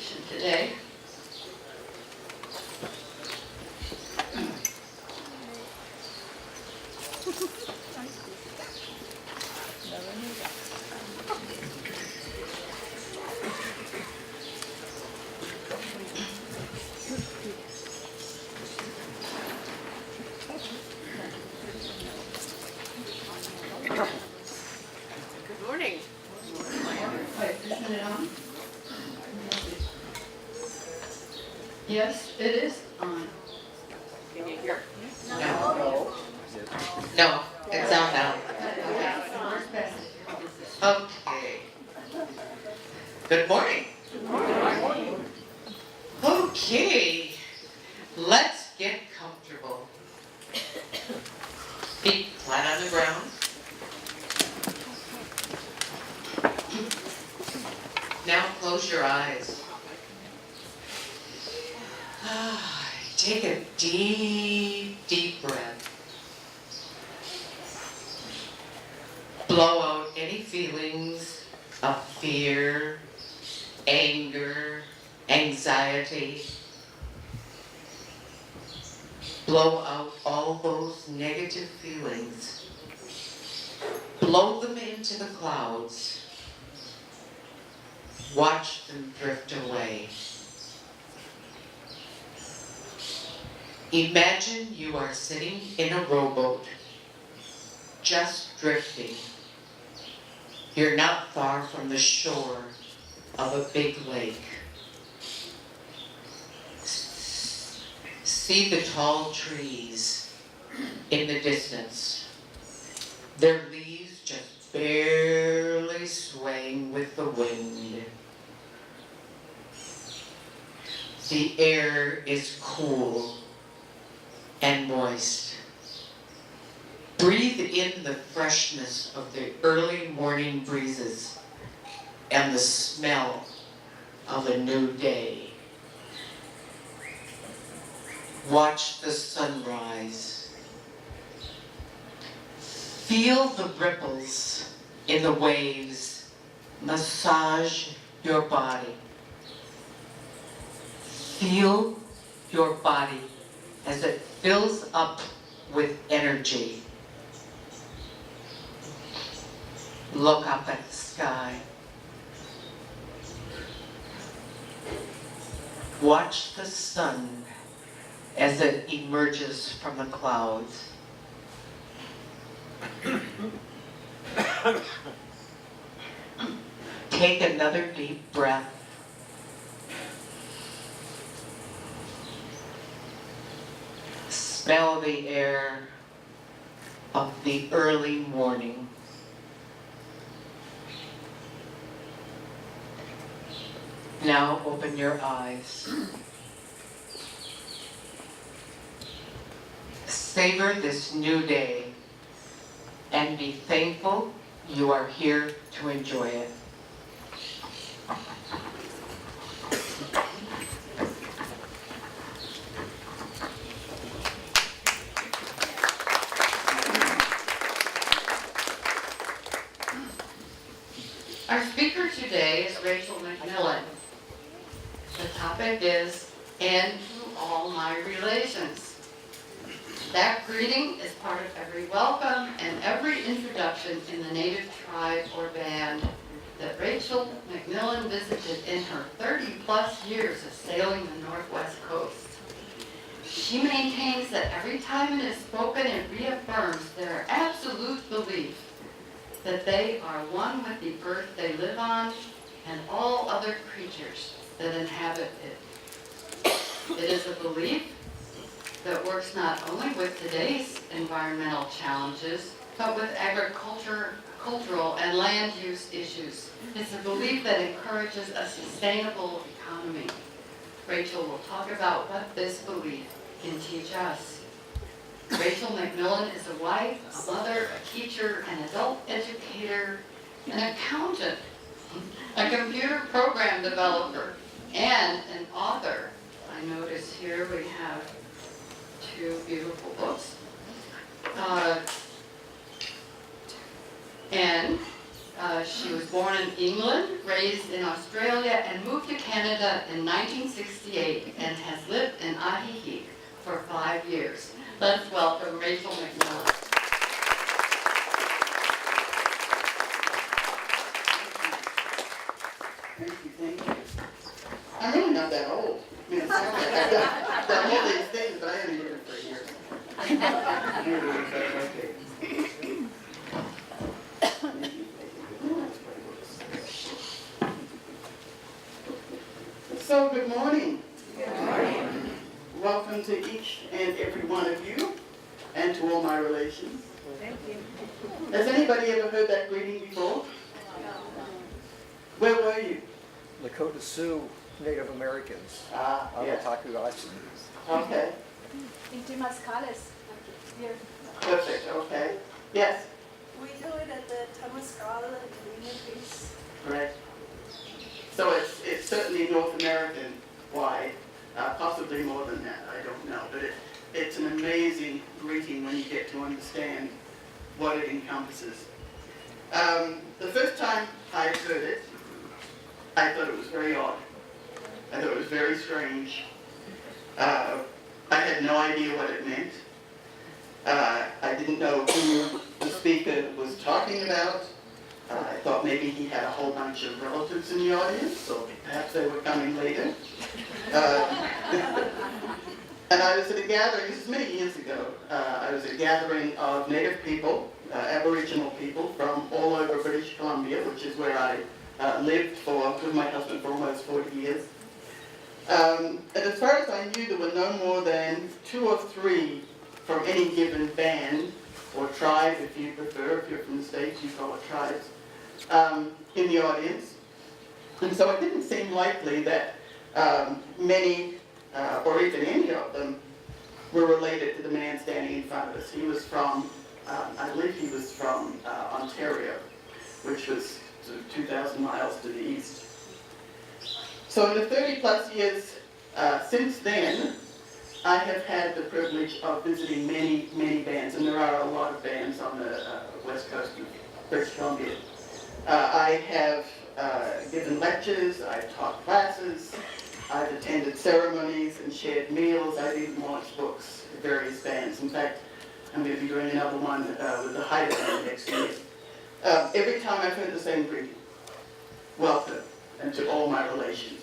presentation today. Good morning. Wait, isn't it on? Yes, it is on. Can you hear? No. No, it's out now. Okay. Good morning. Okay. Let's get comfortable. Feet flat on the ground. Now close your eyes. Take a deep, deep breath. Blow out any feelings of fear, anger, anxiety. Blow out all those negative feelings. Blow them into the clouds. Watch them drift away. Imagine you are sitting in a rowboat, just drifting. You're not far from the shore of a big lake. See the tall trees in the distance. Their leaves just barely swaying with the wind. The air is cool and moist. Breathe in the freshness of the early morning breezes and the smell of a new day. Watch the sunrise. Feel the ripples in the waves massage your body. Feel your body as it fills up with energy. Look up at the sky. Watch the sun as it emerges from the clouds. Take another deep breath. Smell the air of the early morning. Now open your eyes. Savor this new day and be thankful you are here to enjoy it. Our speaker today is Rachel McMillen. The topic is "End to All My Relations." That greeting is part of every welcome and every introduction in the native tribe or band that Rachel McMillen visited in her 30-plus years of sailing the Northwest coast. She maintains that every time it is spoken, it reaffirms their absolute belief that they are one with the earth they live on and all other creatures that inhabit it. It is a belief that works not only with today's environmental challenges, but with agricultural and land use issues. It's a belief that encourages a sustainable economy. Rachel will talk about what this belief can teach us. Rachel McMillen is a wife, a mother, a teacher, an adult educator, an accountant, a computer program developer, and an author. I notice here we have two beautiful books. She was born in England, raised in Australia, and moved to Canada in 1968 and has lived in Ajijic for 5 years. Let's welcome Rachel McMillen. Thank you. I'm really not that old. I mean, it sounds like I've done all these things, but I haven't been here for years. So, good morning. Good morning. Welcome to each and every one of you, and to all my relations. Thank you. Has anybody ever heard that greeting before? Where were you? Lakota Sioux Native Americans. Yes. Awataku. Okay. In Temascales, here. Perfect. Okay. Yes. We do it at the Temascal and Green Peace. Correct. So it's certainly North American wide, possibly more than that. I don't know, but it's an amazing greeting when you get to understand what it encompasses. The first time I heard it, I thought it was very odd. I thought it was very strange. I had no idea what it meant. I didn't know who the speaker was talking about. I thought maybe he had a whole bunch of relatives in the audience, or perhaps they were coming later. And I was at a gathering, this is many years ago, I was at a gathering of Native people, Aboriginal people from all over British Columbia, which is where I lived with my husband for almost 40 years. And as far as I knew, there were no more than 2 or 3 from any given band, or tribe if you prefer. If you're from the States, you call it tribes, in the audience. And so it didn't seem likely that many, or even any of them, were related to the man standing in front of us. He was from, I believe he was from Ontario, which was sort of 2,000 miles to the east. So in the 30 plus years since then, I have had the privilege of visiting many, many bands, and there are a lot of bands on the west coast of British Columbia. I have given lectures, I've taught classes, I've attended ceremonies and shared meals, I've even launched books at various bands. In fact, I'm going to be doing another one with the Haida band next year. Every time I've heard the same greeting: welcome, and to all my relations.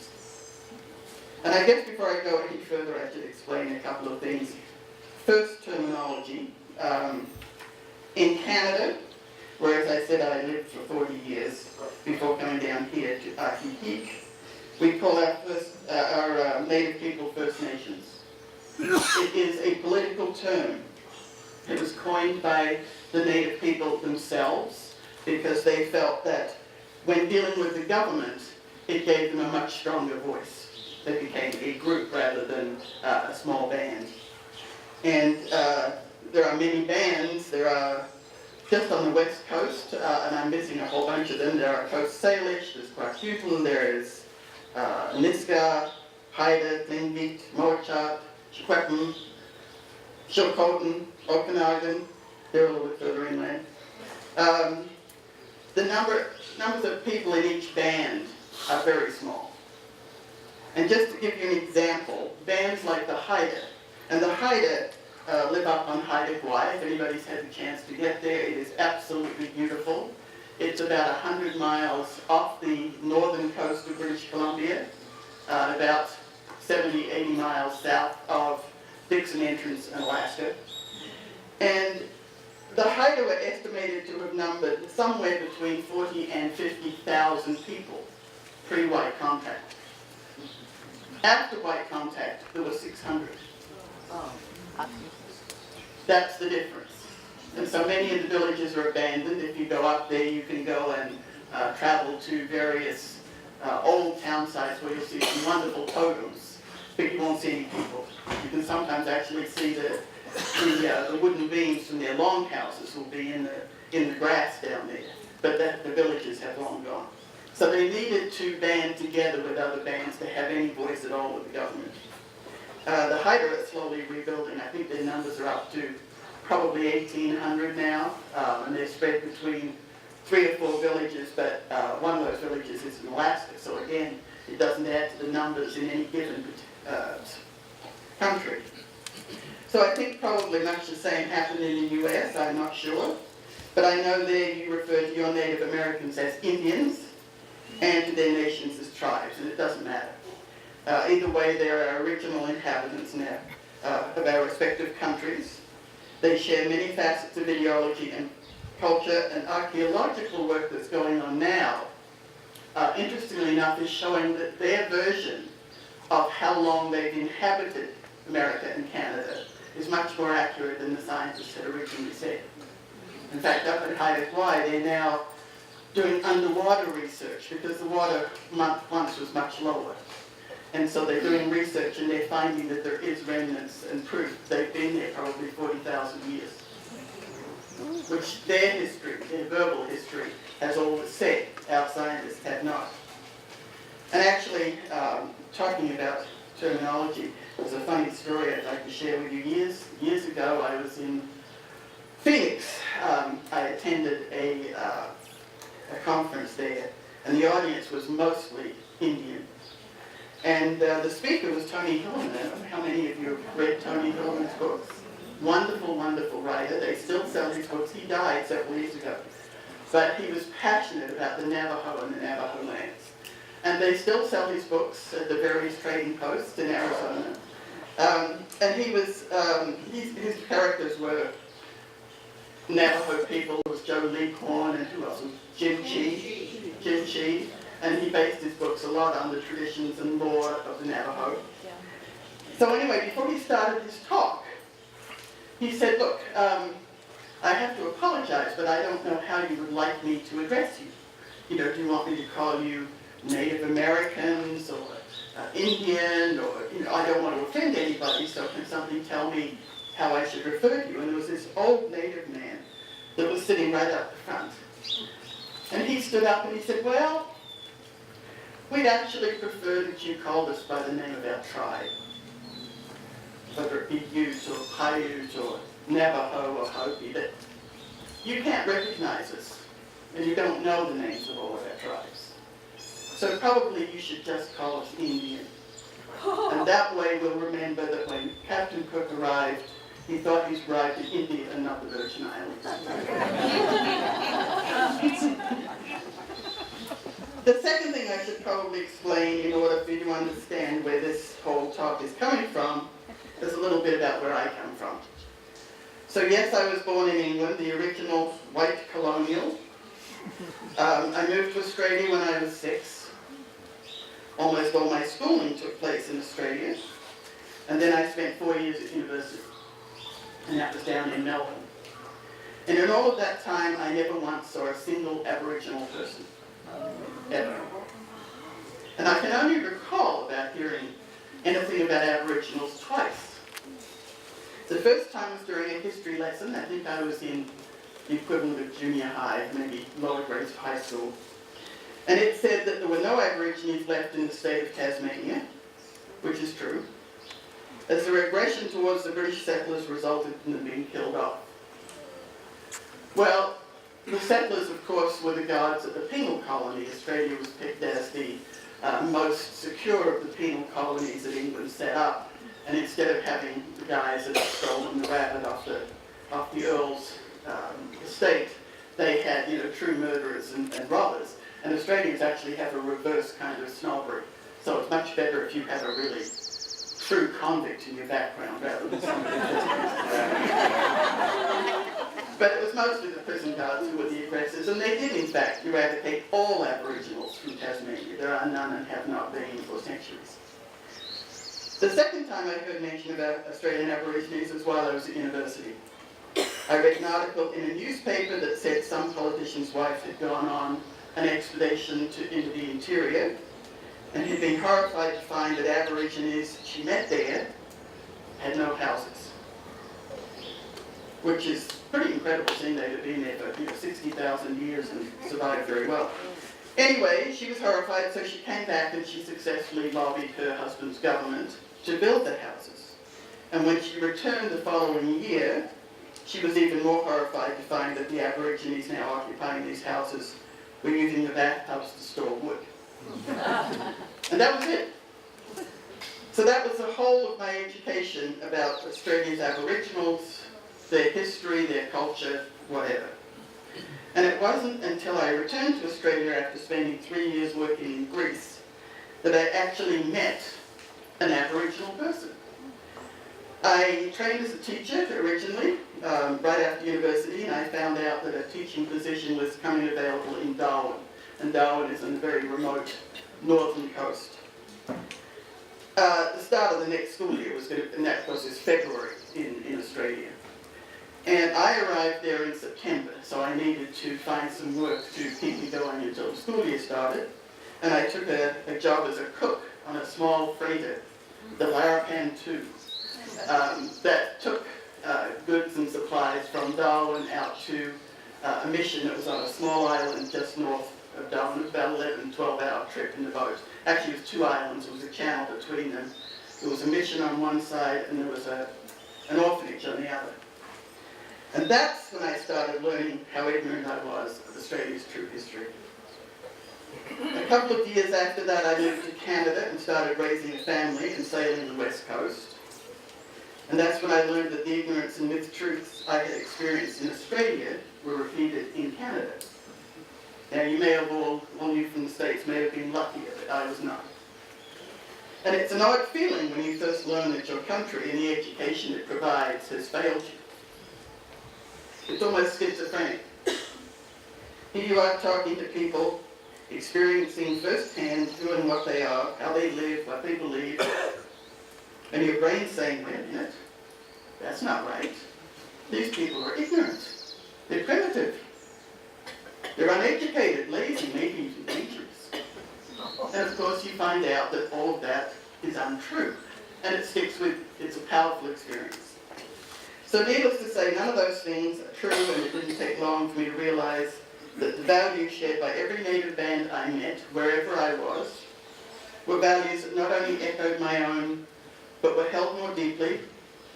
And I guess before I go any further, I should explain a couple of things. First, terminology. In Canada, where, as I said, I lived for 40 years before coming down here to Ajijic, we call our Native people First Nations. It is a political term. It was coined by the Native people themselves because they felt that when dealing with the government, it gave them a much stronger voice. They became a group rather than a small band. And there are many bands. There are, just on the west coast, and I'm missing a whole bunch of them, there are Coast Salish, there's Kwajalein, there is Niska, Haida, Tlingit, Moachat, Chikwepin, Chilcotin, Okanagan. They're a little bit further inland. The numbers of people in each band are very small. And just to give you an example, bands like the Haida, and the Haida live up on Haida Gwaii. If anybody's had the chance to get there, it is absolutely beautiful. It's about 100 miles off the northern coast of British Columbia, about 70, 80 miles south of Dixon Entrance in Alaska. And the Haida were estimated to have numbered somewhere between 40 and 50,000 people pre-white contact. After white contact, there were 600. That's the difference. And so many of the villages are abandoned. If you go up there, you can go and travel to various old town sites where you'll see some wonderful totems, but you won't see any people. You can sometimes actually see the wooden beams from their longhouses will be in the grass down there, but the villages have long gone. So they needed to band together with other bands to have any voice at all with the government. The Haida are slowly rebuilding. I think their numbers are up to probably 1,800 now, and they're spread between 3 or 4 villages, but one of those villages is in Alaska, so again, it doesn't add to the numbers in any given country. So I think probably much the same happened in the US, I'm not sure. But I know there you refer to your Native Americans as Indians and to their nations as tribes, and it doesn't matter. Either way, they are original inhabitants now of our respective countries. They share many facets of ideology and culture, and archaeological work that's going on now, interestingly enough, is showing that their version of how long they've inhabited America and Canada is much more accurate than the scientists had originally said. In fact, up at Haida Gwaii, they're now doing underwater research because the water once was much lower. And so they're doing research and they're finding that there is remnants and proof they've been there probably 40,000 years. Which their history, their verbal history, has always said. Our scientists have not. And actually, talking about terminology, there's a funny story I'd like to share with you. Years ago, I was in Phoenix. I attended a conference there, and the audience was mostly Indian. And the speaker was Tony Hillman. I don't know how many of you have read Tony Hillman's books. Wonderful, wonderful writer. They still sell his books. He died several years ago. But he was passionate about the Navajo and the Navajo lands. And they still sell his books at the various trading posts in Arizona. And he was, his characters were Navajo people. It was Joe Leaghorn, and who else was Jim Chee. And he based his books a lot on the traditions and lore of the Navajo. So anyway, before he started his talk, he said, look, I have to apologize, but I don't know how you would like me to address you. You know, do you want me to call you Native Americans or Indian, or, you know, I don't want to offend anybody, so can somebody tell me how I should refer to you? And there was this old Native man that was sitting right up the front. And he stood up and he said, well, we'd actually prefer that you called us by the name of our tribe. Whether it be Ute or Paiute or Navajo or Hopi, that you can't recognize us and you don't know the names of all of our tribes. So probably you should just call us Indian. And that way we'll remember that when Captain Cook arrived, he thought he's arrived in India and not the Virgin Islands. The second thing I should probably explain in order for you to understand where this whole talk is coming from is a little bit about where I come from. So yes, I was born in England, the original white colonial. I moved to Australia when I was 6. Almost all my schooling took place in Australia. And then I spent 4 years at university. And that was down in Melbourne. And in all of that time, I never once saw a single Aboriginal person. Ever. And I can only recall about hearing anything about Aboriginals twice. The first time was during a history lesson. I think I was in the equivalent of junior high, maybe lower grades of high school. And it said that there were no Aborigines left in the state of Tasmania, which is true, as the aggression towards the British settlers resulted in them being killed off. Well, the settlers, of course, were the guards at the penal colony. Australia was picked as the most secure of the penal colonies that England set up. And instead of having the guys that had stolen the rabbit off the Earl's estate, they had, you know, true murderers and robbers. And Australians actually have a reverse kind of snobbery. So it's much better if you have a really true convict in your background rather than somebody But it was mostly the prison guards who were the aggressors, and they did in fact eradicate all Aboriginals from Tasmania. There are none and have not been for centuries. The second time I heard mention about Australian Aborigines was while I was at university. I read an article in a newspaper that said some politician's wife had gone on an expedition into the interior and had been horrified to find that Aborigines she met there had no houses. Which is pretty incredible, seeing they had been there for 60,000 years and survived very well. Anyway, she was horrified, so she came back and she successfully lobbied her husband's government to build the houses. And when she returned the following year, She was even more horrified to find that the Aborigines now occupying these houses were using the bathtubs to store wood. And that was it. So that was the whole of my education about Australia's Aboriginals, their history, their culture, whatever. And it wasn't until I returned to Australia after spending 3 years working in Greece that I actually met an Aboriginal person. I trained as a teacher originally, right after university, and I found out that a teaching position was coming available in Darwin. And Darwin is on the very remote northern coast. The start of the next school year was going to, and that of course is February in Australia. And I arrived there in September, so I needed to find some work to keep me going until the school year started. And I took a job as a cook on a small freighter, the Larapan 2, that took goods and supplies from Darwin out to a mission that was on a small island just north of Darwin. It was about 11, 12-hour trip in the boat. Actually, it was 2 islands. It was a channel between them. There was a mission on one side, and there was an orphanage on the other. And that's when I started learning how ignorant I was of Australia's true history. A couple of years after that, I moved to Canada and started raising a family and sailing the West Coast. And that's when I learned that the ignorance and myth-truths I had experienced in Australia were repeated in Canada. Now, you may have all you from the States may have been luckier, but I was not. And it's an odd feeling when you first learn that your country and the education it provides has failed you. It's almost schizophrenic. Here you are talking to people, experiencing firsthand who and what they are, how they live, what they believe, and your brain's saying, wait a minute, that's not right. These people are ignorant. They're primitive. They're uneducated, lazy, maybe even dangerous. And of course you find out that all of that is untrue. And it sticks with, it's a powerful experience. So needless to say, none of those things are true, and it didn't take long for me to realize that the values shared by every native band I met, wherever I was, were values that not only echoed my own, but were held more deeply,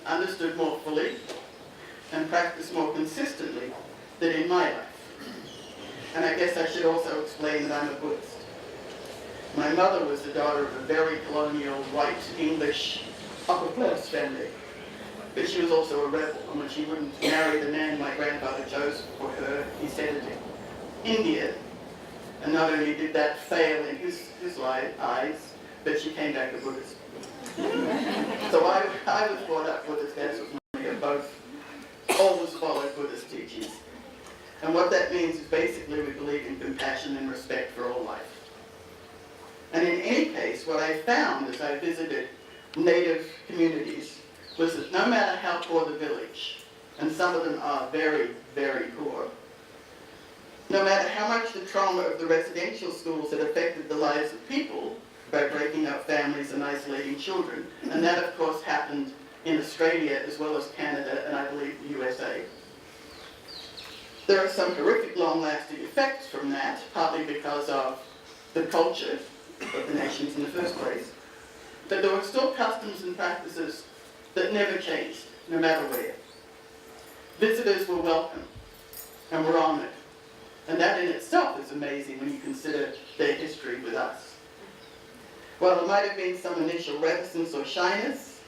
understood more fully, and practiced more consistently than in my life. And I guess I should also explain that I'm a Buddhist. My mother was the daughter of a very colonial, white, English, upper-class family. But she was also a rebel, and when she wouldn't marry the man my grandfather chose for her, he sent her to India. And not only did that fail in his eyes, but she came back a Buddhist. So I was brought up Buddhist, as was my both always followed Buddhist teachings. And what that means is basically we believe in compassion and respect for all life. And in any case, what I found as I visited native communities was that no matter how poor the village, and some of them are very, very poor, no matter how much the trauma of the residential schools had affected the lives of people by breaking up families and isolating children, and that of course happened in Australia as well as Canada and I believe the USA. There are some horrific long-lasting effects from that, partly because of the culture of the nations in the first place, but there were still customs and practices that never changed, no matter where. Visitors were welcome and were honoured. And that in itself is amazing when you consider their history with us. While there might have been some initial reticence or shyness,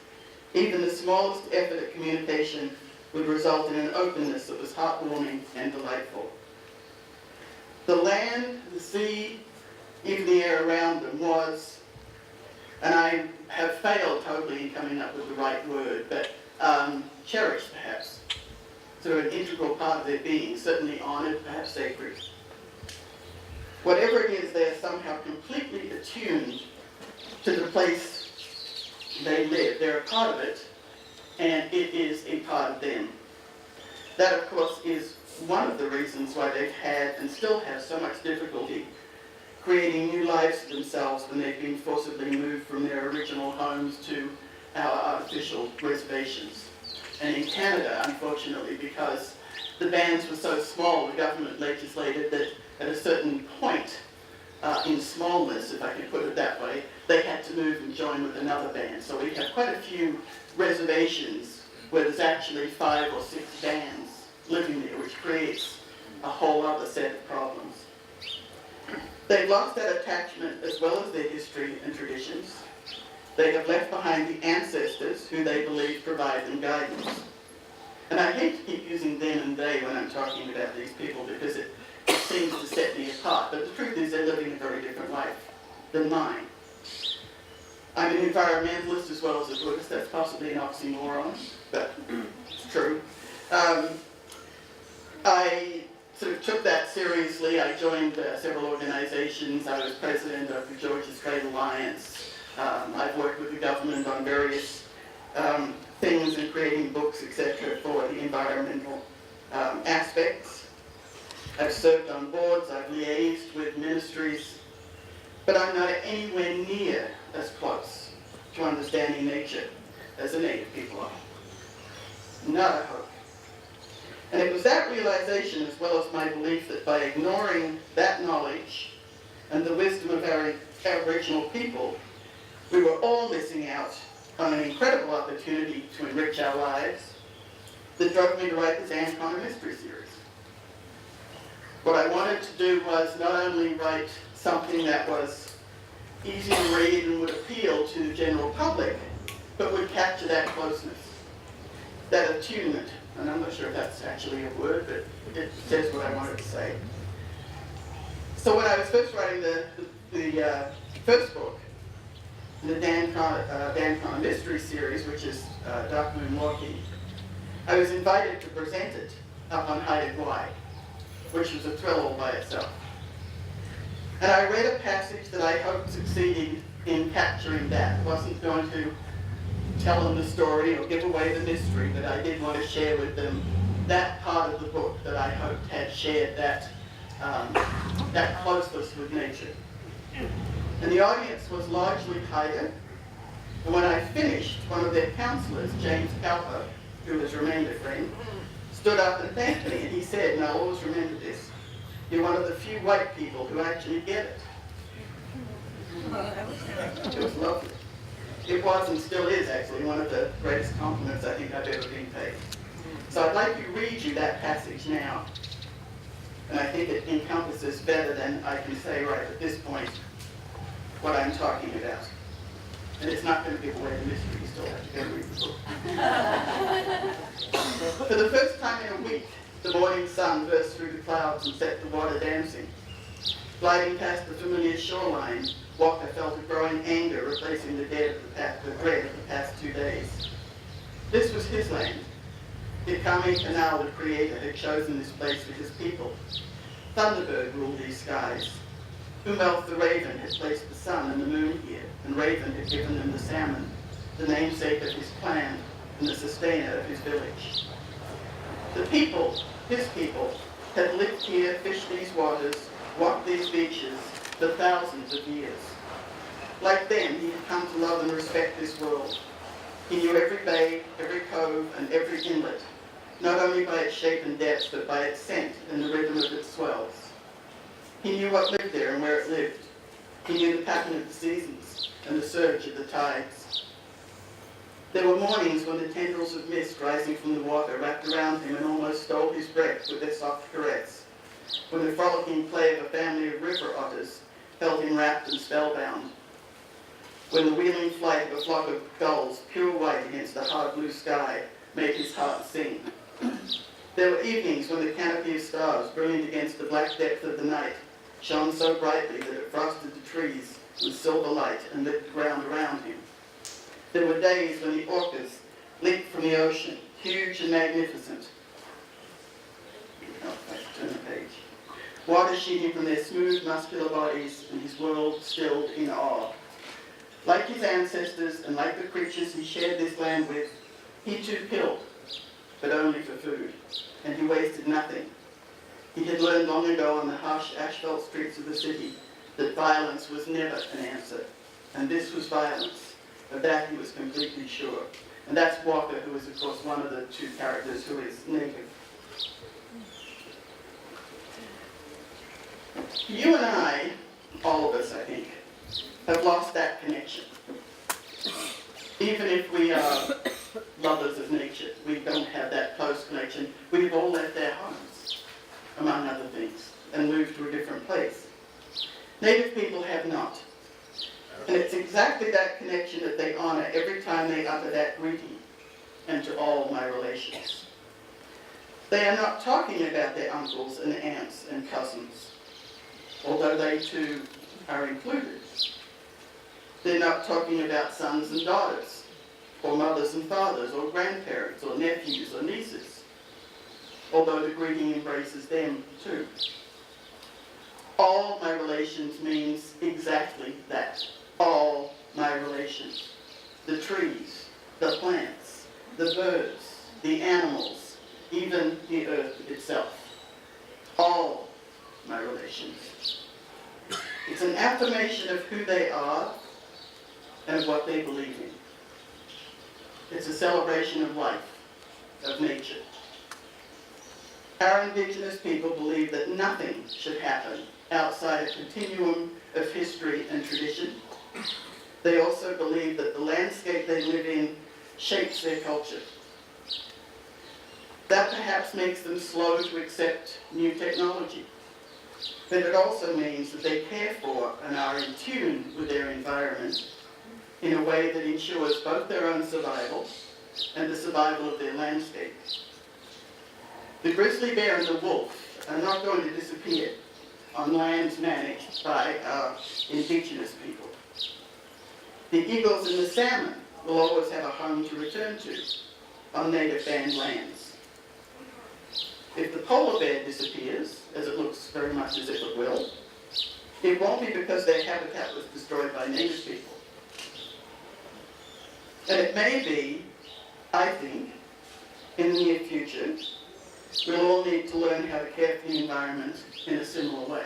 even the smallest effort at communication would result in an openness that was heartwarming and delightful. The land, the sea, even the air around them was, and I have failed totally in coming up with the right word, but cherished perhaps. Sort of an integral part of their being, certainly honoured, perhaps sacred. Whatever it is, they are somehow completely attuned to the place they live. They're a part of it, and it is a part of them. That, of course, is one of the reasons why they've had and still have so much difficulty creating new lives for themselves when they've been forcibly moved from their original homes to our artificial reservations. And in Canada, unfortunately, because the bands were so small, the government legislated that at a certain point in smallness, if I can put it that way, they had to move and join with another band. So we have quite a few reservations where there's actually 5 or 6 bands living there, which creates a whole other set of problems. They've lost that attachment as well as their history and traditions. They have left behind the ancestors who they believe provide them guidance. And I hate to keep using them and they when I'm talking about these people because it seems to set me apart, but the truth is they're living a very different life than mine. I'm an environmentalist as well as a Buddhist. That's possibly an oxymoron, but it's true. I sort of took that seriously. I joined several organizations. I was president of the Georgia Strait Alliance. I've worked with the government on various things and creating books, etc., for the environmental aspects. I've served on boards, I've liaised with ministries, but I'm not anywhere near as close to understanding nature as the native people are. Not a hope. And it was that realization, as well as my belief that by ignoring that knowledge and the wisdom of our Aboriginal people, we were all missing out on an incredible opportunity to enrich our lives, that drove me to write this Anaconda Mystery Series. What I wanted to do was not only write something that was easy to read and would appeal to the general public, but would capture that closeness, that attunement. And I'm not sure if that's actually a word, but it says what I wanted to say. So when I was first writing the first book, the Anaconda Mystery Series, which is Dark Moon Walking, I was invited to present it up on Haida Gwaii, which was a thrill all by itself. And I read a passage that I hoped succeeded in capturing that. It wasn't going to tell them the story or give away the mystery, but I did want to share with them that part of the book that I hoped had shared that closeness with nature. And the audience was largely Haida. And when I finished, one of their counselors, James Chapala, who has remained a friend, stood up and thanked me, and he said, and I'll always remember this, you're one of the few white people who actually get it. It was lovely. It was and still is actually one of the greatest compliments I think I've ever been paid. So I'd like to read you that passage now. And I think it encompasses better than I can say right at this point what I'm talking about. And it's not going to give away the mystery, you still have to go read the book. For the first time in a week, the morning sun burst through the clouds and set the water dancing. Gliding past the familiar shoreline, Walker felt a growing anger replacing the dread of the past 2 days. This was his land. The Kame Canal, the Creator, had chosen this place for his people. Thunderbird ruled these skies. Umelf the Raven had placed the sun and the moon here, and Raven had given them the salmon, the namesake of his clan and the sustainer of his village. The people, his people, had lived here, fished these waters, walked these beaches for thousands of years. Like them, he had come to love and respect this world. He knew every bay, every cove, and every inlet, not only by its shape and depth, but by its scent and the rhythm of its swells. He knew what lived there and where it lived. He knew the pattern of the seasons and the surge of the tides. There were mornings when the tendrils of mist rising from the water wrapped around him and almost stole his breath with their soft caress, when the frolicking play of a family of river otters held him wrapped and spellbound, when the wheeling flight of a flock of gulls, pure white against the hard blue sky, made his heart sing. There were evenings when the canopy of stars, brilliant against the black depth of the night, shone so brightly that it frosted the trees with silver light and lit the ground around him. There were days when the orcas leaped from the ocean, huge and magnificent. Oh, I have to turn the page. Water sheeting from their smooth, muscular bodies, and his world stilled in awe. Like his ancestors and like the creatures he shared this land with, he too killed, but only for food, and he wasted nothing. He had learned long ago on the harsh asphalt streets of the city that violence was never an answer, and this was violence. Of that he was completely sure. And that's Walker, who is of course one of the 2 characters who is native. You and I, all of us I think, have lost that connection. Even if we are lovers of nature. We don't have that close connection. We've all left our homes, among other things, and moved to a different place. Native people have not. And it's exactly that connection that they honour every time they utter that greeting, and to all my relations. They are not talking about their uncles and aunts and cousins, although they too are included. They're not talking about sons and daughters, or mothers and fathers, or grandparents, or nephews or nieces, although the greeting embraces them too. All my relations means exactly that. All my relations. The trees, the plants, the birds, the animals, even the earth itself. All my relations. It's an affirmation of who they are and of what they believe in. It's a celebration of life, of nature. Our indigenous people believe that nothing should happen outside a continuum of history and tradition. They also believe that the landscape they live in shapes their culture. That perhaps makes them slow to accept new technology. But it also means that they care for and are in tune with their environment in a way that ensures both their own survival and the survival of their landscape. The grizzly bear and the wolf are not going to disappear on lands managed by our indigenous people. The eagles and the salmon will always have a home to return to on native band lands. If the polar bear disappears, as it looks very much as if it will, it won't be because their habitat was destroyed by native people. And it may be, I think, in the near future, we'll all need to learn how to care for the environment in a similar way.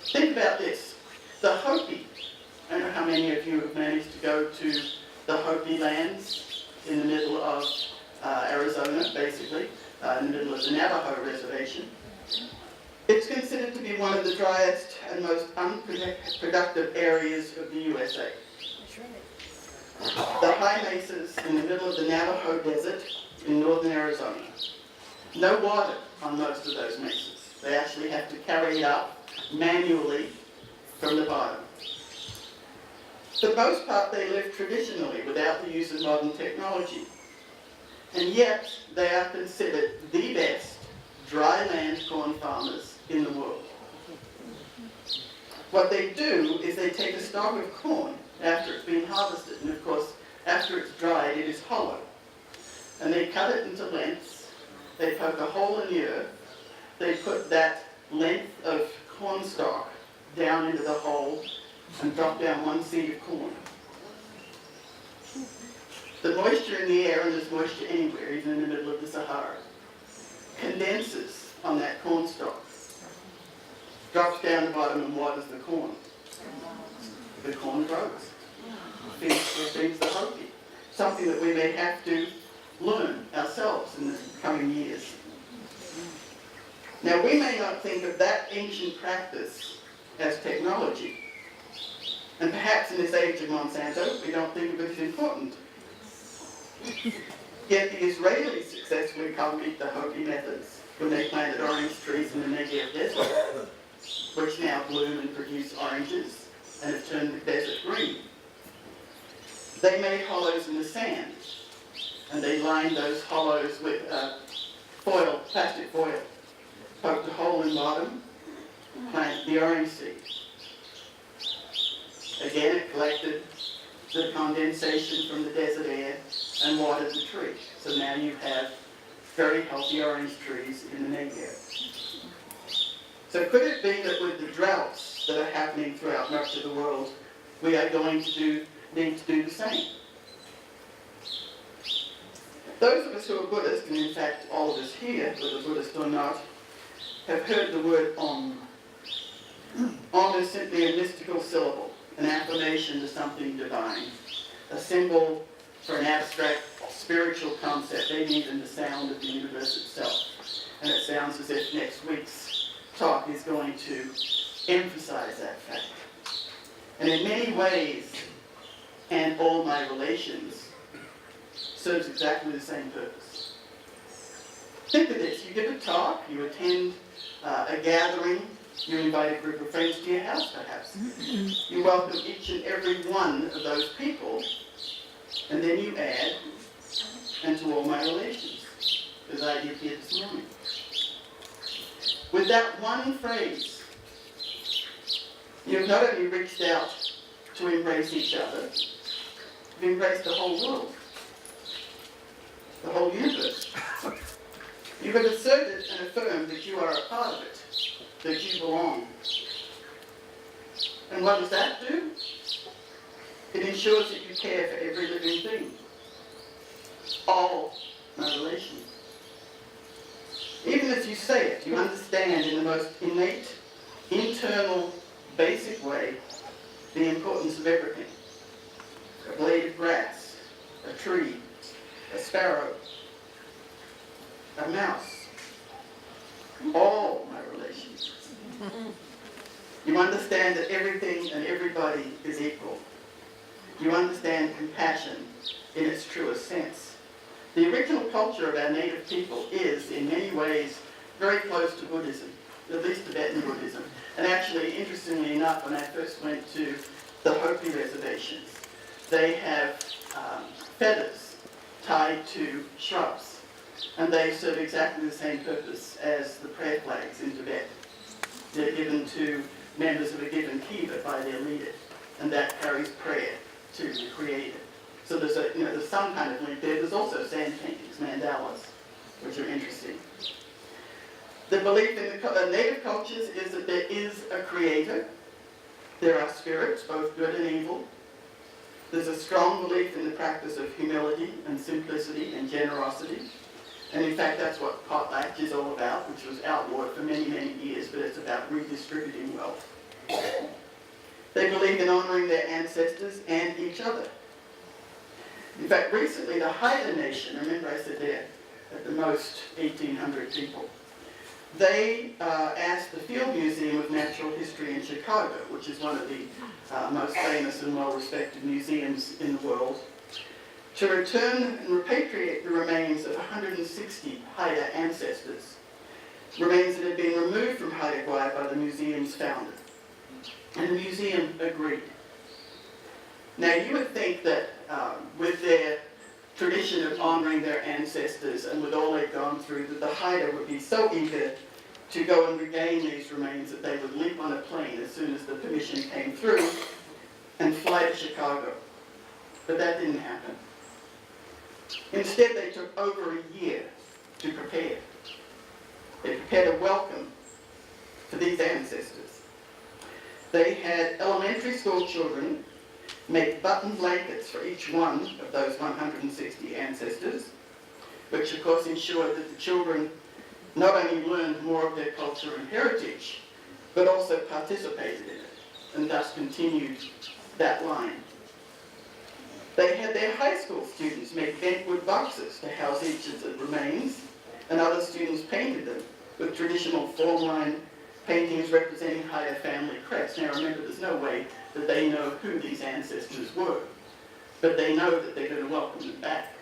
Think about this. The Hopi. I don't know how many of you have managed to go to the Hopi lands in the middle of Arizona, basically, in the middle of the Navajo Reservation. It's considered to be one of the driest and most unproductive areas of the USA. The high mesas in the middle of the Navajo Desert in northern Arizona. No water on most of those mesas. They actually have to carry it up manually from the bottom. For the most part, they live traditionally without the use of modern technology. And yet, they are considered the best dry land corn farmers in the world. What they do is they take a stalk of corn after it's been harvested, and of course, after it's dried, it is hollow. And they cut it into lengths, they poke a hole in the earth, they put that length of corn stalk down into the hole and drop down one seed of corn. The moisture in the air, and there's moisture anywhere, even in the middle of the Sahara, condenses on that corn stalk, drops down the bottom and waters the corn. The corn grows. Feeds the Hopi. Something that we may have to learn ourselves in the coming years. Now, we may not think of that ancient practice as technology. And perhaps in this age of Monsanto, we don't think of it as important. Yet the Israelis successfully copied the Hopi methods when they planted orange trees in the Negev desert, which now bloom and produce oranges and have turned the desert green. They made hollows in the sand, and they lined those hollows with foil, plastic foil, poked a hole in the bottom, planted the orange seed. Again, it collected the condensation from the desert air and watered the tree. So now you have very healthy orange trees in the Negev. So could it be that with the droughts that are happening throughout much of the world, we are going to need to do the same? Those of us who are Buddhist, and in fact all of us here, whether Buddhist or not, have heard the word Om. Om is simply a mystical syllable, an affirmation to something divine, a symbol for an abstract spiritual concept, maybe even the sound of the universe itself. And it sounds as if next week's talk is going to emphasize that fact. And in many ways, and all my relations, serves exactly the same purpose. Think of this, you give a talk, you attend a gathering, you invite a group of friends to your house perhaps. You welcome each and every one of those people, and then you add, and to all my relations, as I did here this morning. With that one phrase, you've not only reached out to embrace each other, you've embraced the whole world, the whole universe. You have asserted and affirmed that you are a part of it, that you belong. And what does that do? It ensures that you care for every living thing, all my relations. Even as you say it, you understand in the most innate, internal, basic way the importance of everything. A blade of grass, a tree, a sparrow, a mouse, all my relations. You understand that everything and everybody is equal. You understand compassion in its truest sense. The original culture of our native people is, in many ways, very close to Buddhism, at least Tibetan Buddhism. And actually, interestingly enough, when I first went to the Hopi reservations, they have feathers tied to shrubs, and they serve exactly the same purpose as the prayer flags in Tibet. They're given to members of a given kiva by their leader, and that carries prayer to the Creator. So there's some kind of link there. There's also sand paintings, mandalas, which are interesting. The belief in the native cultures is that there is a Creator. There are spirits, both good and evil. There's a strong belief in the practice of humility and simplicity and generosity. And in fact, that's what potlatch is all about, which was outlawed for many, many years, but it's about redistributing wealth. They believe in honoring their ancestors and each other. In fact, recently the Haida Nation, remember I said there at the most 1,800 people, they asked the Field Museum of Natural History in Chicago, which is one of the most famous and well-respected museums in the world, to return and repatriate the remains of 160 Haida ancestors, remains that had been removed from Haida Gwaii by the museum's founder. And the museum agreed. Now you would think that with their tradition of honouring their ancestors and with all they've gone through, that the Haida would be so eager to go and regain these remains that they would leap on a plane as soon as the permission came through and fly to Chicago. But that didn't happen. Instead, they took over a year to prepare. They prepared a welcome for these ancestors. They had elementary school children make button blankets for each one of those 160 ancestors, which of course ensured that the children not only learned more of their culture and heritage, but also participated in it, and thus continued that line. They had their high school students make bentwood boxes to house each of the remains, and other students painted them with traditional form-line paintings representing Haida family crests. Now remember, there's no way that they know who these ancestors were, but they know that they're going to welcome them back.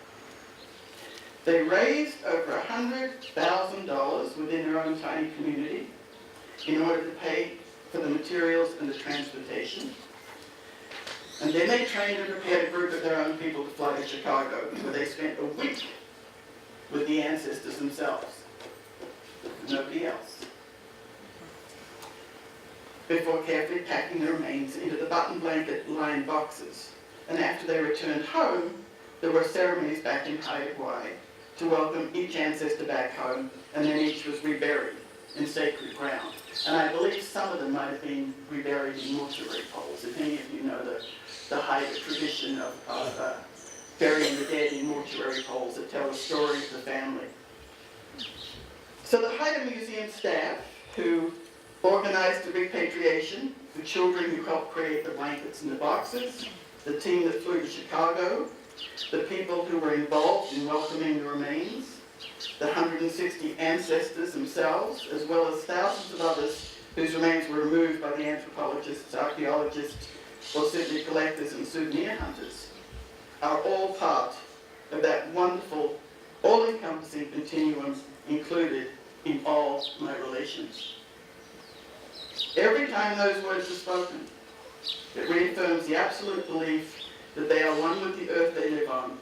They raised over $100,000 within their own tiny community in order to pay for the materials and the transportation. And then they trained and prepared a group of their own people to fly to Chicago, where they spent a week with the ancestors themselves, nobody else, before carefully packing the remains into the button blanket-lined boxes. And after they returned home, there were ceremonies back in Haida Gwaii to welcome each ancestor back home, and then each was reburied in sacred ground. And I believe some of them might have been reburied in mortuary poles. If any of you know the Haida tradition of burying the dead in mortuary poles that tell the story of the family. So the Haida Museum staff, who organized the repatriation, the children who helped create the blankets and the boxes, the team that flew to Chicago, the people who were involved in welcoming the remains, the 160 ancestors themselves, as well as thousands of others whose remains were removed by the anthropologists, archaeologists, or simply collectors and souvenir hunters, are all part of that wonderful, all-encompassing continuum included in all my relations. Every time those words are spoken, it reaffirms the absolute belief that they are one with the earth they live on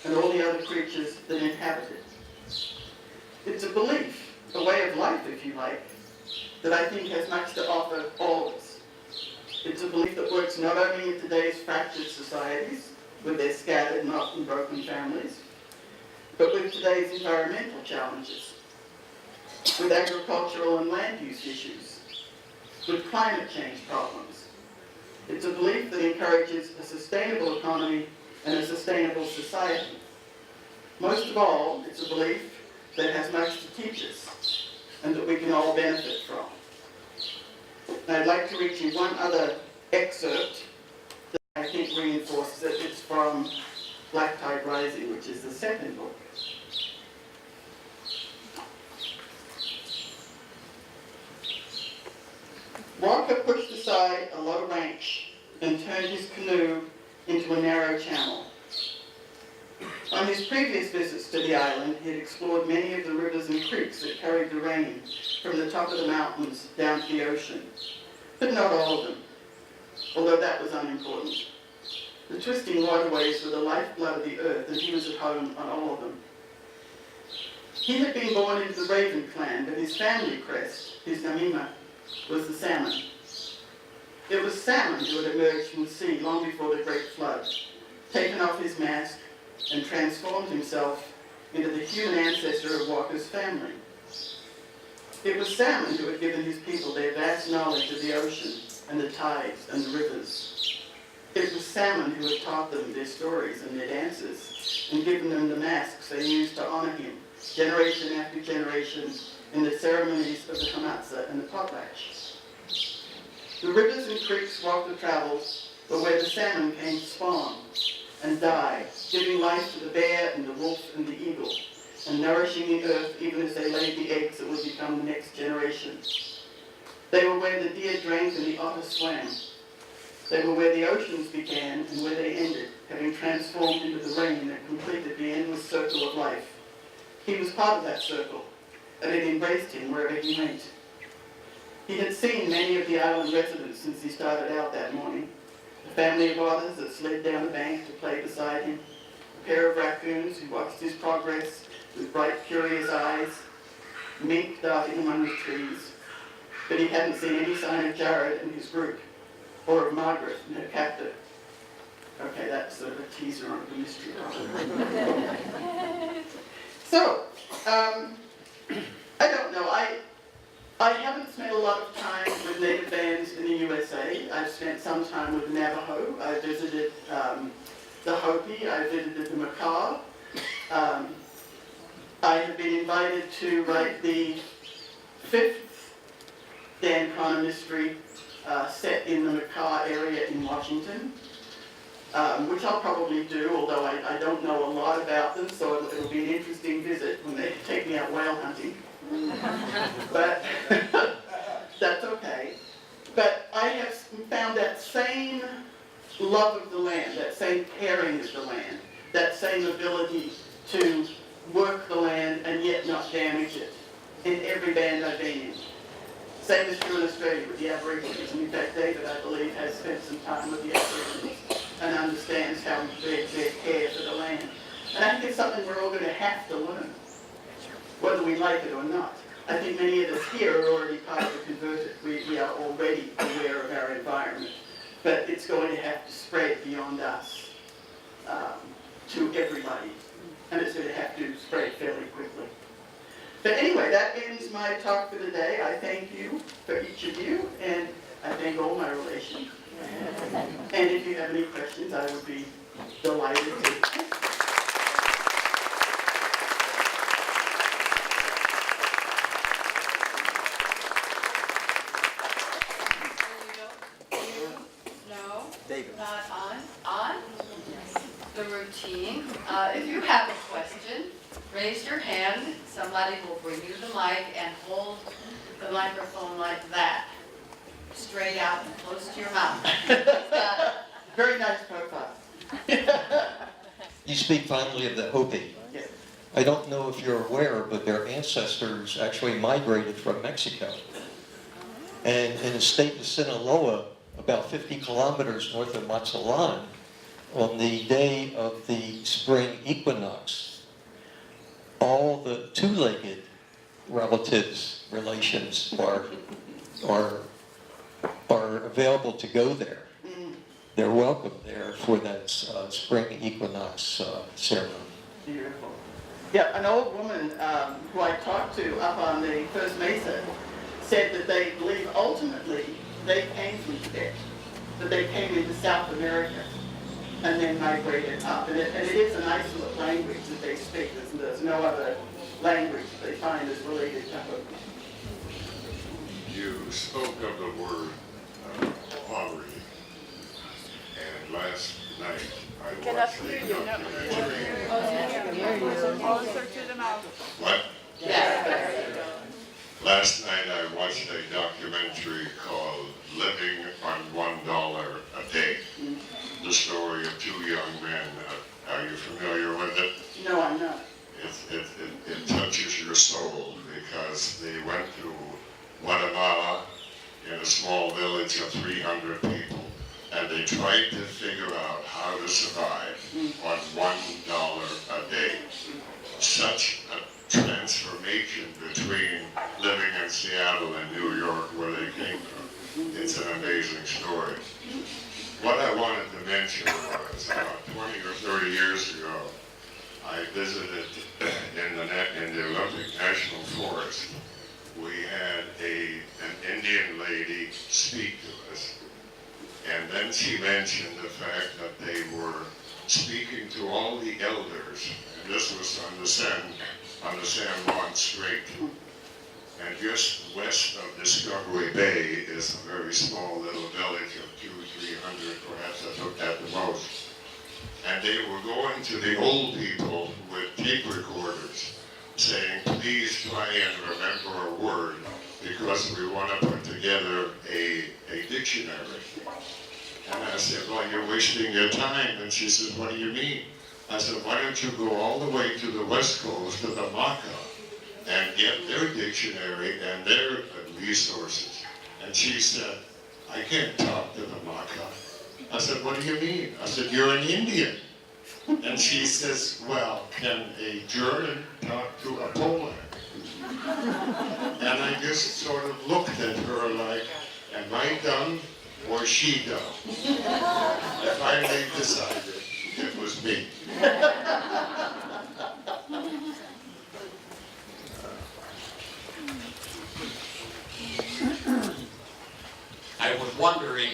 and all the other creatures that inhabit it. It's a belief, a way of life, if you like, that I think has much to offer all of us. It's a belief that works not only in today's fractured societies, with their scattered and often broken families, but with today's environmental challenges, with agricultural and land use issues, with climate change problems. It's a belief that encourages a sustainable economy and a sustainable society. Most of all, it's a belief that has much to teach us and that we can all benefit from. And I'd like to read you one other excerpt that I think reinforces it. It's from Black Tide Rising, which is the second book. Walker pushed aside a low ranch and turned his canoe into a narrow channel. On his previous visits to the island, he had explored many of the rivers and creeks that carried the rain from the top of the mountains down to the ocean, but not all of them, although that was unimportant. The twisting waterways were the lifeblood of the earth, and he was at home on all of them. He had been born into the Raven clan, but his family crest, his namima, was the salmon. It was salmon who had emerged from the sea long before the Great Flood, taken off his mask, and transformed himself into the human ancestor of Walker's family. It was salmon who had given his people their vast knowledge of the ocean and the tides and the rivers. It was salmon who had taught them their stories and their dances and given them the masks they used to honor him, generation after generation, in the ceremonies of the Hamatsa and the potlatch. The rivers and creeks Walker traveled were where the salmon came to spawn and die, giving life to the bear and the wolf and the eagle, and nourishing the earth even as they laid the eggs that would become the next generation. They were where the deer drank and the otter swam. They were where the oceans began and where they ended, having transformed into the rain that completed the endless circle of life. He was part of that circle, and it embraced him wherever he went. He had seen many of the island residents since he started out that morning. A family of otters that slid down the bank to play beside him. A pair of raccoons who watched his progress with bright, curious eyes. Mink darting among the trees. But he hadn't seen any sign of Jared and his group, or of Margaret and her captor. Okay, that's sort of a teaser on the mystery. So, I don't know. I haven't spent a lot of time with Native bands in the USA. I've spent some time with the Navajo. I visited the Hopi. I visited the Makah. I have been invited to write the 5th Dan Connor mystery set in the Makah area in Washington, which I'll probably do, although I don't know a lot about them, so it'll be an interesting visit when they take me out whale hunting. But that's okay. But I have found that same love of the land, that same caring of the land, that same ability to work the land and yet not damage it in every band I've been in. Same is true in Australia with the Aborigines. And in fact, David, I believe, has spent some time with the Aborigines and understands how they care for the land. And I think it's something we're all going to have to learn, whether we like it or not. I think many of us here are already part of the converted. We are already aware of our environment. But it's going to have to spread beyond us to everybody. And it's going to have to spread fairly quickly. But anyway, that ends my talk for the day. I thank you for each of you, and I thank all my relations. And if you have any questions, I would be delighted to. David. Not on? On? The routine. If you have a question, raise your hand. Somebody will bring you the mic and hold the microphone like that, straight out and close to your mouth. Very nice profile. You speak fondly of the Hopi. Yes. I don't know if you're aware, but their ancestors actually migrated from Mexico. And in the state of Sinaloa, about 50 kilometers north of Mazatlan, on the day of the spring equinox, all the two-legged relatives, relations are available to go there. They're welcome there for that spring equinox ceremony. Beautiful. Yeah, an old woman who I talked to up on the First Mesa said that they believe ultimately they came from Tibet, that they came into South America and then migrated up. And it is an isolate language that they speak. There's no other language they find is related to Hopi. You spoke of the word poverty, and last night I watched a documentary. Closer to the mouth. What? Yeah. Last night I watched a documentary called Living on $1 a Day. The story of two young men. Are you familiar with it? No, I'm not. It touches your soul because they went to Guatemala in a small village of 300 people, and they tried to figure out how to survive on $1 a day. Such a transformation between living in Seattle and New York, where they came from. It's an amazing story. What I wanted to mention was about 20 or 30 years ago, I visited in the Olympic National Forest. We had an Indian lady speak to us, and then she mentioned the fact that they were speaking to all the elders, and this was on the San Juan Strait. And just west of Discovery Bay is a very small little village of 200-300, perhaps at the most. And they were going to the old people with tape recorders, saying, please try and remember a word, because we want to put together a dictionary. And I said, well, you're wasting your time. And she said, what do you mean? I said, why don't you go all the way to the West Coast, to the Maca, and get their dictionary and their resources. And she said, I can't talk to the Maca. I said, what do you mean? I said, you're an Indian. And she says, well, can a German talk to a Polak? And I just sort of looked at her like, am I dumb or she dumb? I finally decided it was me. I was wondering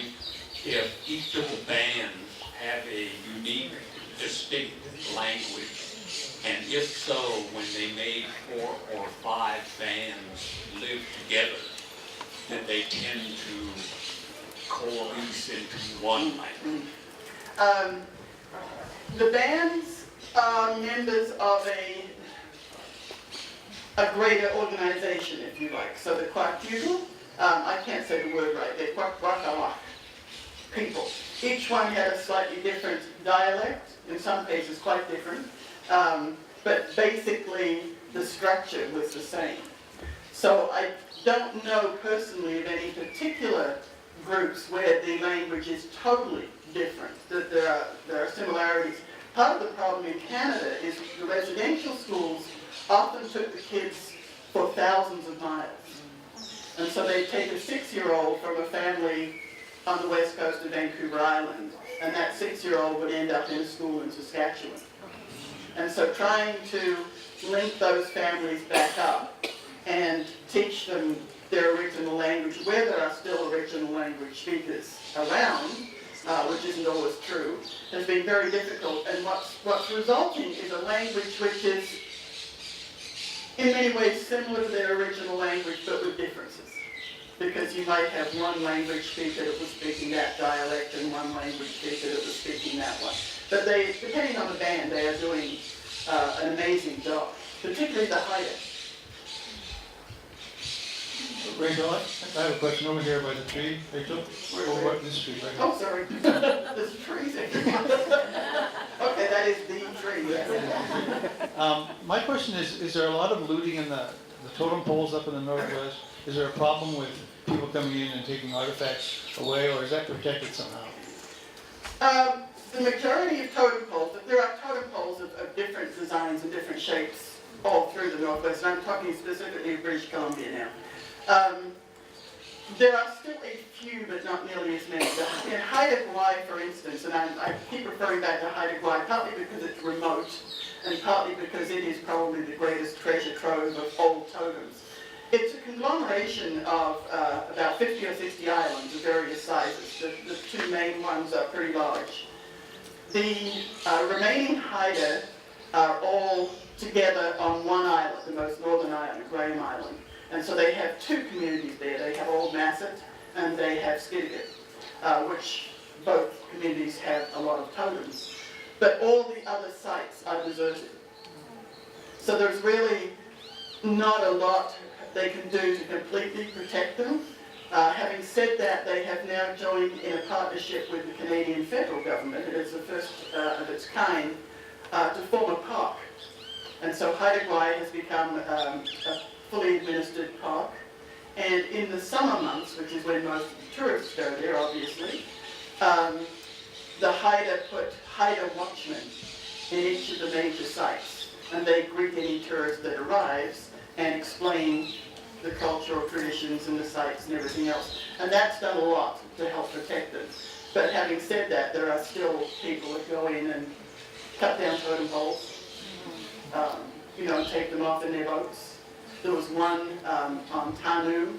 if each of the bands have a unique, distinct language, and if so, when they made 4 or 5 bands live together, did they tend to coalesce into one language? The bands are members of a greater organization, if you like. So the Kwakiutl, I can't say the word right, they're Kwakwakawak people. Each one had a slightly different dialect, in some cases quite different, but basically the structure was the same. So I don't know personally of any particular groups where the language is totally different, that there are similarities. Part of the problem in Canada is the residential schools often took the kids for thousands of miles. And so they'd take a 6-year-old from a family on the west coast of Vancouver Island, and that 6-year-old would end up in a school in Saskatchewan. And so trying to link those families back up and teach them their original language, where there are still original language speakers around, which isn't always true, has been very difficult. And what's resulting is a language which is in many ways similar to their original language, but with differences. Because you might have one language speaker that was speaking that dialect and one language speaker that was speaking that one. But they, depending on the band, they are doing an amazing job, particularly the Haida. Rachel, I have a question over here by the tree. Rachel, over this tree right here. Oh, sorry. There's trees everywhere. Okay, That is the tree, yes. My question is there a lot of looting in the totem poles up in the Northwest? Is there a problem with people coming in and taking artifacts away, or is that protected somehow? The majority of totem poles, there are totem poles of different designs and different shapes all through the Northwest, and I'm talking specifically of British Columbia now. There are still a few, but not nearly as many. In Haida Gwaii, for instance, and I keep referring back to Haida Gwaii, partly because it's remote, and partly because it is probably the greatest treasure trove of old totems. It's a conglomeration of about 50 or 60 islands of various sizes. The two main ones are pretty large. The remaining Haida are all together on one island, the most northern island, Graham Island. And so they have two communities there. They have Old Masset and they have Skidegate, which both communities have a lot of totems. But all the other sites are deserted. So there's really not a lot they can do to completely protect them. Having said that, they have now joined in a partnership with the Canadian federal government, and it's the first of its kind, to form a park. And so Haida Gwaii has become a fully administered park. And in the summer months, which is when most of the tourists go there, obviously, the Haida put Haida watchmen in each of the major sites. And they greet any tourist that arrives and explain the cultural traditions and the sites and everything else. And that's done a lot to help protect them. But having said that, there are still people that go in and cut down totem poles, take them off in their boats. There was one on Tanu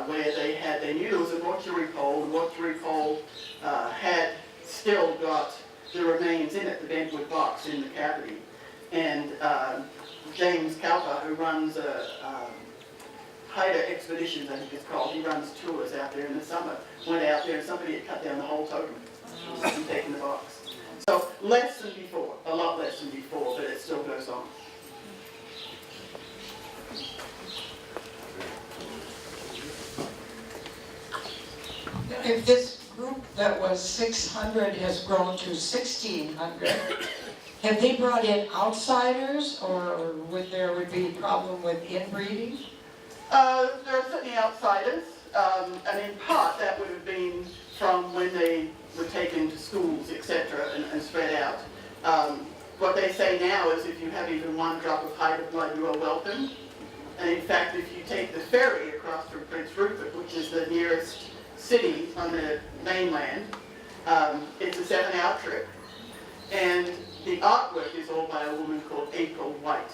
where they knew there was a mortuary pole. The mortuary pole had still got the remains in it, the bentwood box in the cavity. And James Cowper, who runs Haida Expeditions, I think it's called, he runs tours out there in the summer, went out there and somebody had cut down the whole totem and taken the box. So less than before, a lot less than before, but it still goes on. If this group that was 600 has grown to 1,600, have they brought in outsiders, or there would be a problem with inbreeding? There are certainly outsiders, and in part that would have been from when they were taken to schools, etc., and spread out. What they say now is if you have even one drop of Haida blood, you are welcome. And in fact, if you take the ferry across from Prince Rupert, which is the nearest city on the mainland, it's a 7-hour trip. And the artwork is all by a woman called April White.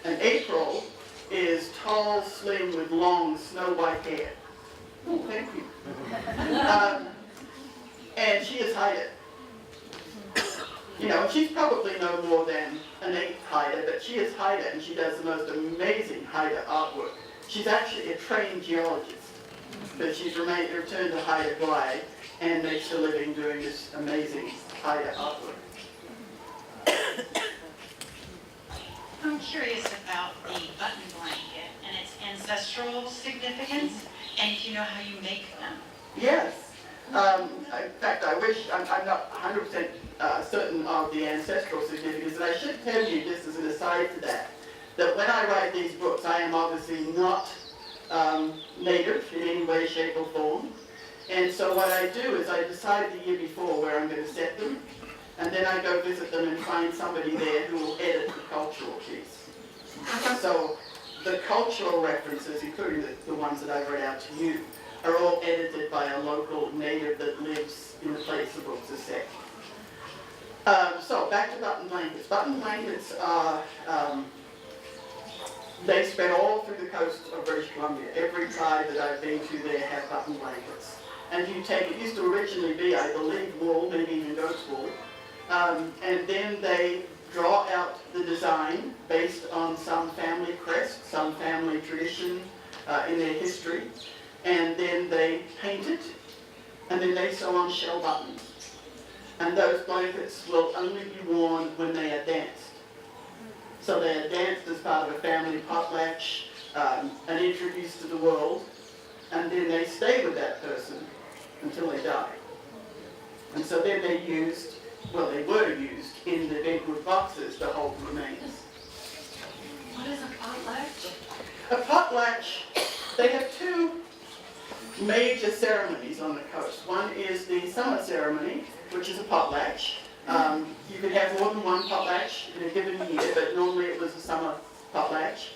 And April is tall, slim, with long, snow-white hair. Oh, thank you. And she is Haida. She's probably no more than an 8th Haida, but she is Haida, and she does the most amazing Haida artwork. She's actually a trained geologist, but she's returned to Haida Gwaii and makes a living doing this amazing Haida artwork. I'm curious about the button blanket and its ancestral significance, and if you know how you make them. Yes. In fact, I wish, I'm not 100% certain of the ancestral significance, and I should tell you, just as an aside to that when I write these books, I am obviously not native in any way, shape, or form. And so what I do is I decide the year before where I'm going to set them, and then I go visit them and find somebody there who will edit the cultural piece. So the cultural references, including the ones that I've read out to you, are all edited by a local native that lives in the place the books are set. So back to button blankets. Button blankets are, they spread all through the coast of British Columbia. Every tribe that I've been to there have button blankets. And it used to originally be, I believe, wool, maybe even goat's wool. And then they draw out the design based on some family crest, some family tradition in their history. And then they paint it, and then they sew on shell buttons. And those blankets will only be worn when they are danced. So they are danced as part of a family potlatch and introduced to the world, and then they stay with that person until they die. And so then they're used well, they were used in the big wood boxes to hold the remains. What is a potlatch? A potlatch, they have two major ceremonies on the coast. One is the summer ceremony, which is a potlatch. You could have more than one potlatch in a given year, but normally it was a summer potlatch.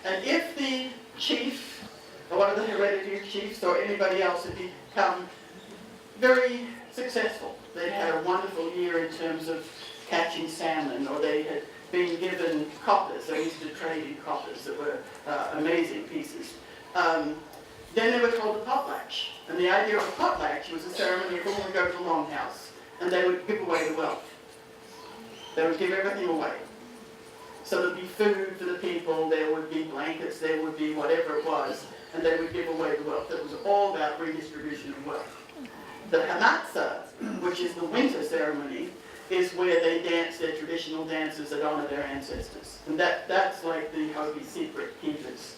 And if the chief, or one of the hereditary chiefs, or anybody else had become very successful, they'd had a wonderful year in terms of catching salmon, or they had been given coppers. They used to trade in coppers that were amazing pieces. Then they would hold a potlatch. And the idea of a potlatch was a ceremony of all would go to the longhouse, and they would give away the wealth. They would give everything away. So there'd be food for the people, there would be blankets, there would be whatever it was, and they would give away the wealth. It was all about redistribution of wealth. The Hanatsa, which is the winter ceremony, is where they dance their traditional dances that honor their ancestors. And that's like the Hopi secret keepers.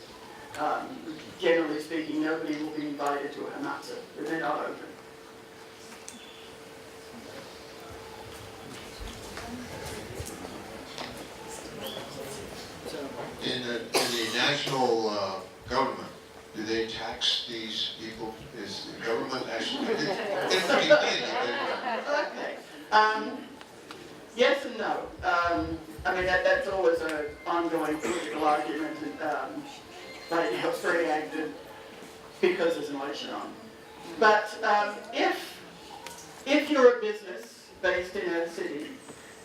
Generally speaking, nobody will be invited to a Hanatsa. They're not open. In the national government, do they tax these people? Is the government actually? Okay. Yes and no. I mean, that's always an ongoing political argument. Right now it's very active because there's an election on. But if you're a business based in a city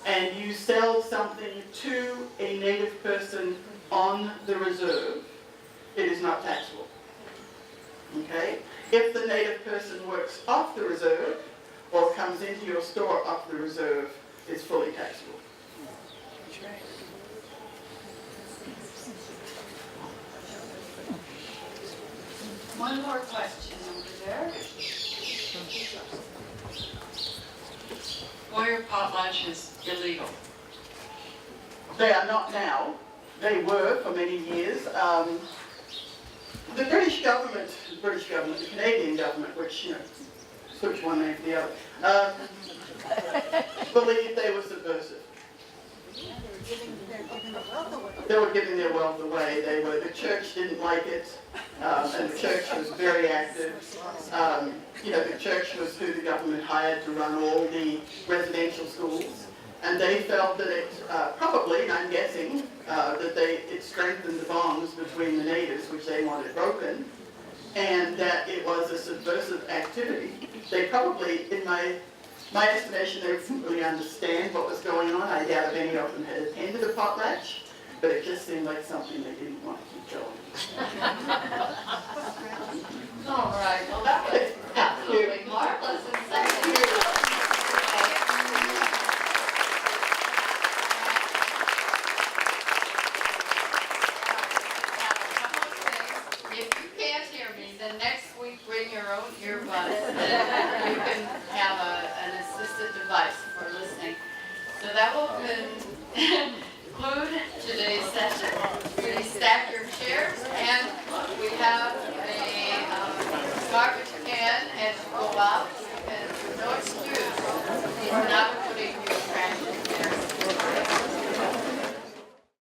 and you sell something to a native person on the reserve, it is not taxable. Okay? If the native person works off the reserve or comes into your store off the reserve, it's fully taxable. One more question over there. Why are potlatches illegal? They are not now. They were for many years. The British government, the Canadian government, which, you know, switch one name for the other, believed they were subversive. They were giving their wealth away. The church didn't like it, and the church was very active. The church was who the government hired to run all the residential schools, and they felt that it probably, and I'm guessing, that it strengthened the bonds between the natives, which they wanted broken, and that it was a subversive activity. They probably, in my estimation, they didn't really understand what was going on. I doubt if any of them had attended a potlatch, but it just seemed like something they didn't want to keep going. All right, well, that was absolutely marvelous and thank you. If you can't hear me, then next week bring your own earbuds and you can have an assisted device for listening. So that will conclude today's session. Please stack your chairs and